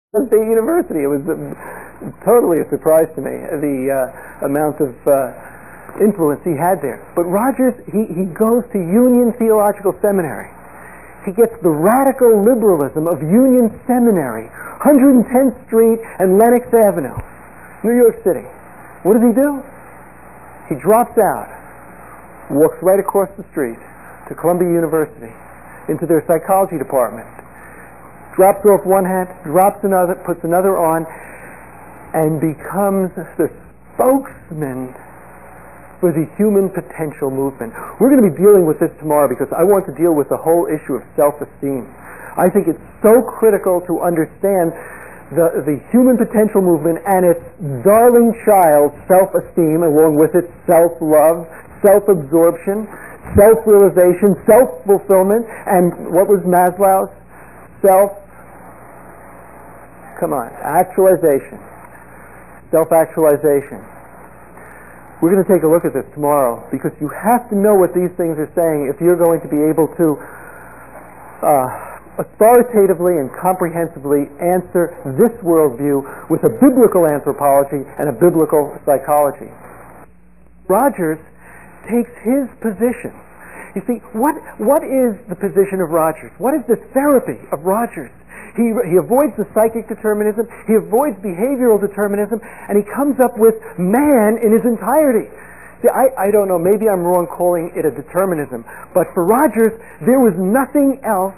State University. It was totally a surprise to me, the amount of influence he had there. But Rogers, he goes to Union Theological Seminary. He gets the radical liberalism of Union Seminary, 110th Street and Lenox Avenue, New York City. What does he do? He drops out, walks right across the street to Columbia University, into their psychology department, drops off one hat, drops another, puts another on, and becomes the spokesman for the human potential movement. We're going to be dealing with this tomorrow because I want to deal with the whole issue of self-esteem. I think it's so critical to understand the human potential movement and its darling child, self-esteem, along with its self-love, self-absorption, self-realization, self-fulfillment, and what was Maslow's? Actualization. Self-actualization. We're going to take a look at this tomorrow because you have to know what these things are saying if you're going to be able to authoritatively and comprehensively answer this worldview with a biblical anthropology and a biblical psychology. Rogers takes his position. You see, what is the position of Rogers? What is the therapy of Rogers? He avoids the psychic determinism, he avoids behavioral determinism, and he comes up with man in his entirety. See, I don't know, maybe I'm wrong calling it a determinism, but for Rogers, there was nothing else,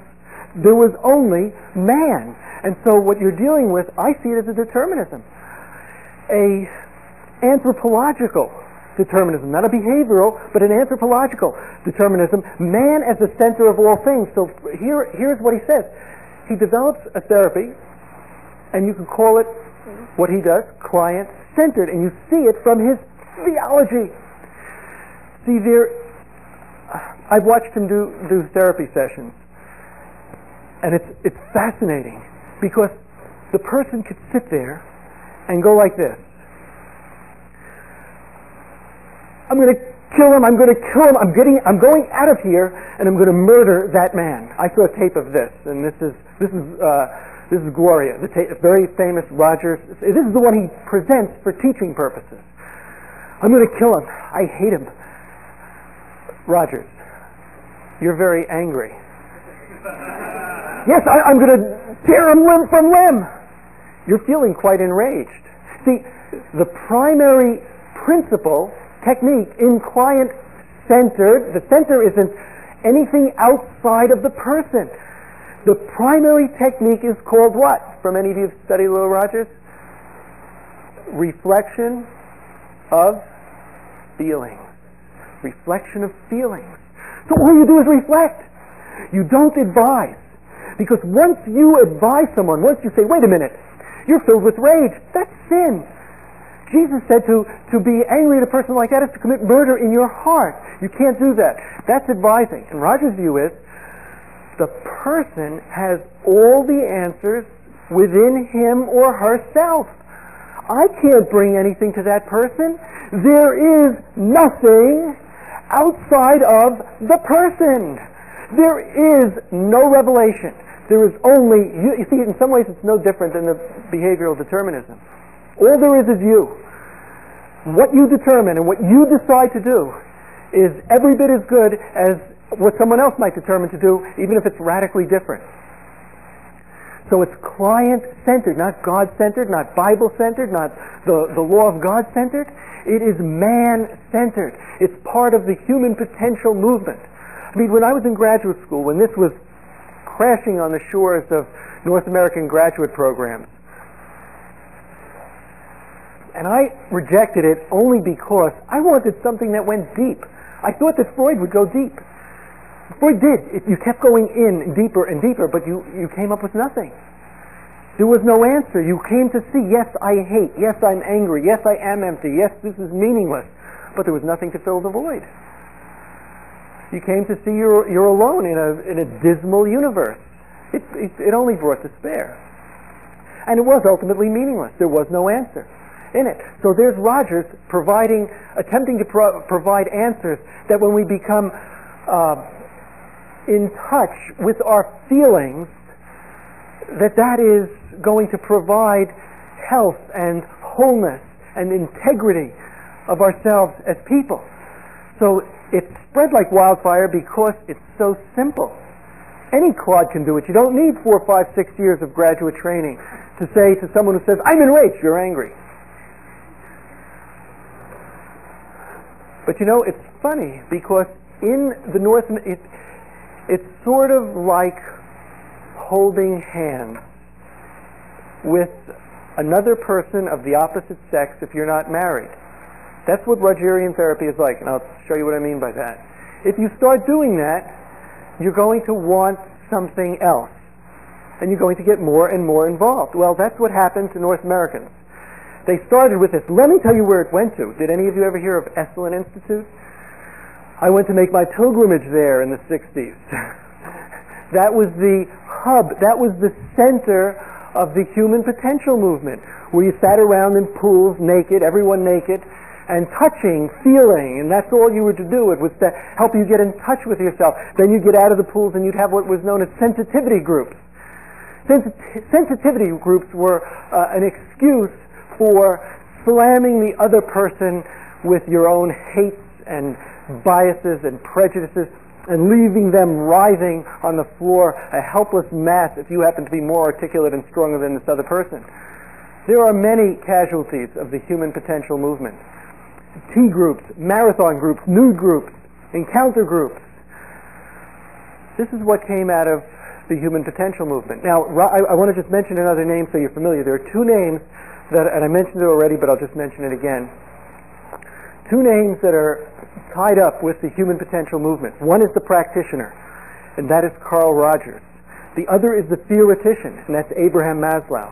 there was only man. And so what you're dealing with, I see it as a determinism. A anthropological determinism, not a behavioral, but an anthropological determinism. Man as the center of all things. So here's what he says. He develops a therapy, and you can call it what he does, client-centered, and you see it from his theology. See, I've watched him do therapy sessions, and it's fascinating because the person could sit there and go like this. I'm going to kill him, I'm going to kill him, I'm going out of here, and I'm going to murder that man. I saw a tape of this, and this is Gloria, the very famous Rogers. This is the one he presents for teaching purposes. I'm going to kill him. I hate him. Rogers, you're very angry. Yes, I'm going to tear him limb from limb. You're feeling quite enraged. See, the primary principle, technique in client-centered, the center isn't anything outside of the person. The primary technique is called what? From any of you who've studied Little Rogers? Reflection of feelings. Reflection of feelings. So all you do is reflect. You don't advise. Because once you advise someone, once you say, wait a minute, you're filled with rage, that's sin. Jesus said to be angry at a person like that is to commit murder in your heart. You can't do that. That's advising. And Rogers' view is the person has all the answers within him or herself. I can't bring anything to that person. There is nothing outside of the person. There is no revelation. There is only, you see, in some ways it's no different than the behavioral determinism. All there is you. What you determine and what you decide to do is every bit as good as what someone else might determine to do, even if it's radically different. So it's client-centered, not God-centered, not Bible-centered, not the law of God-centered. It is man-centered. It's part of the human potential movement. I mean, when I was in graduate school, when this was crashing on the shores of North American graduate programs, and I rejected it only because I wanted something that went deep. I thought that Freud would go deep. Freud did. You kept going in deeper and deeper, but you came up with nothing. There was no answer. You came to see, yes, I hate. Yes, I'm angry. Yes, I am empty. Yes, this is meaningless. But there was nothing to fill the void. You came to see you're alone in a dismal universe. It only brought despair. And it was ultimately meaningless. There was no answer in it. So there's Rogers attempting to provide answers that when we become in touch with our feelings, that is going to provide health and wholeness and integrity of ourselves as people. So it's spread like wildfire because it's so simple. Any clod can do it. You don't need 4, 5, 6 years of graduate training to say to someone who says, "I'm enraged," you're angry. But you know, it's funny because in the North, it's sort of like holding hands with another person of the opposite sex if you're not married. That's what Rogerian therapy is like, and I'll show you what I mean by that. If you start doing that, you're going to want something else, and you're going to get more and more involved. Well, that's what happened to North Americans. They started with this. Let me tell you where it went to. Did any of you ever hear of Esalen Institute? I went to make my pilgrimage there in the 60s. That was the hub, that was the center of the human potential movement, where you sat around in pools naked, everyone naked, and touching, feeling, and that's all you were to do. It was to help you get in touch with yourself. Then you'd get out of the pools and you'd have what was known as sensitivity groups. Sensitivity groups were an excuse for slamming the other person with your own hates and biases and prejudices and leaving them writhing on the floor, a helpless mass if you happen to be more articulate and stronger than this other person. There are many casualties of the human potential movement. Tea groups, marathon groups, nude groups, encounter groups. This is what came out of the human potential movement. Now, I want to just mention another name so you're familiar. There are two names that, and I mentioned it already, but I'll just mention it again. Two names that are tied up with the human potential movement. One is the practitioner, and that is Carl Rogers. The other is the theoretician, and that's Abraham Maslow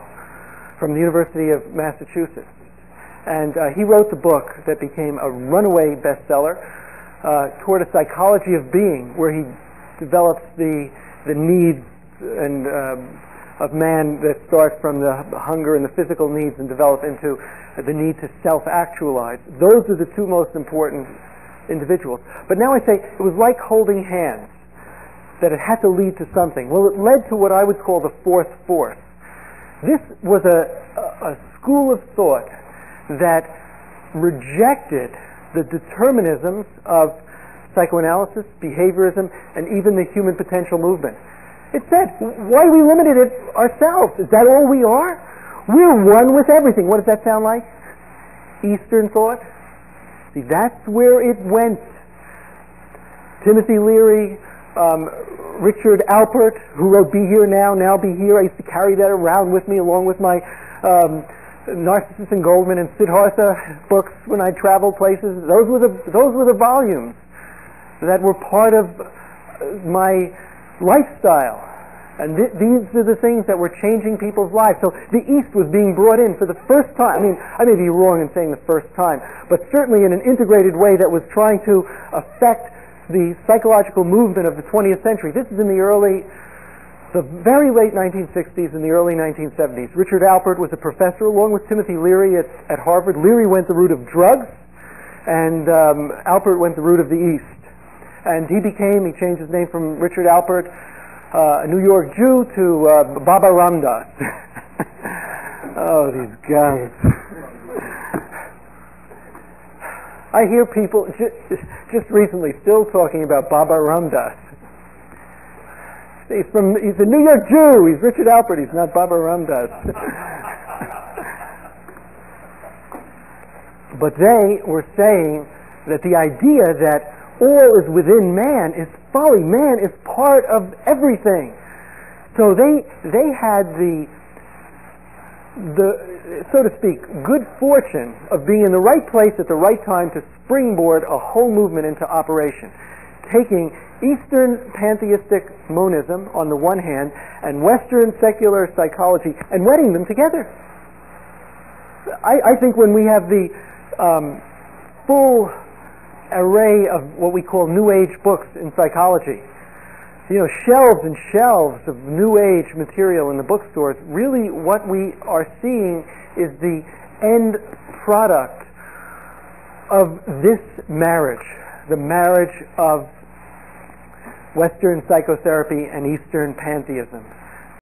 from the University of Massachusetts. And he wrote the book that became a runaway bestseller, Toward a Psychology of Being, where he develops the needs and of man that start from the hunger and the physical needs and develop into the need to self-actualize. Those are the two most important individuals. But now I say it was like holding hands, that it had to lead to something. Well, it led to what I would call the fourth force. This was a school of thought that rejected the determinisms of psychoanalysis, behaviorism, and even the human potential movement. It said, why we limited it ourselves? Is that all we are? We're one with everything. What does that sound like? Eastern thought? See, that's where it went. Timothy Leary, Richard Alpert, who wrote Be Here Now, Now Be Here. I used to carry that around with me along with my Narcissus and Goldman and Siddhartha books when I traveled places. Those were the volumes that were part of my lifestyle. And these are the things that were changing people's lives. So the East was being brought in for the first time. I mean, I may be wrong in saying the first time, but certainly in an integrated way that was trying to affect the psychological movement of the 20th century. This is in the very late 1960s and the early 1970s. Richard Alpert was a professor along with Timothy Leary at Harvard. Leary went the route of drugs, and Alpert went the route of the East. And he changed his name from Richard Alpert, a New York Jew, to Baba Ramdas. Oh, these guys. I hear people just recently still talking about Baba Ramdas. He's a New York Jew. He's Richard Alpert. He's not Baba Ramdas. But they were saying that the idea that all is within man is folly. Man is part of everything. So they had the so to speak, good fortune of being in the right place at the right time to springboard a whole movement into operation, taking Eastern pantheistic monism on the one hand and Western secular psychology and wedding them together. I think when we have the full array of what we call New Age books in psychology, shelves and shelves of New Age material in the bookstores, really what we are seeing is the end product of this marriage, the marriage of Western psychotherapy and Eastern pantheism.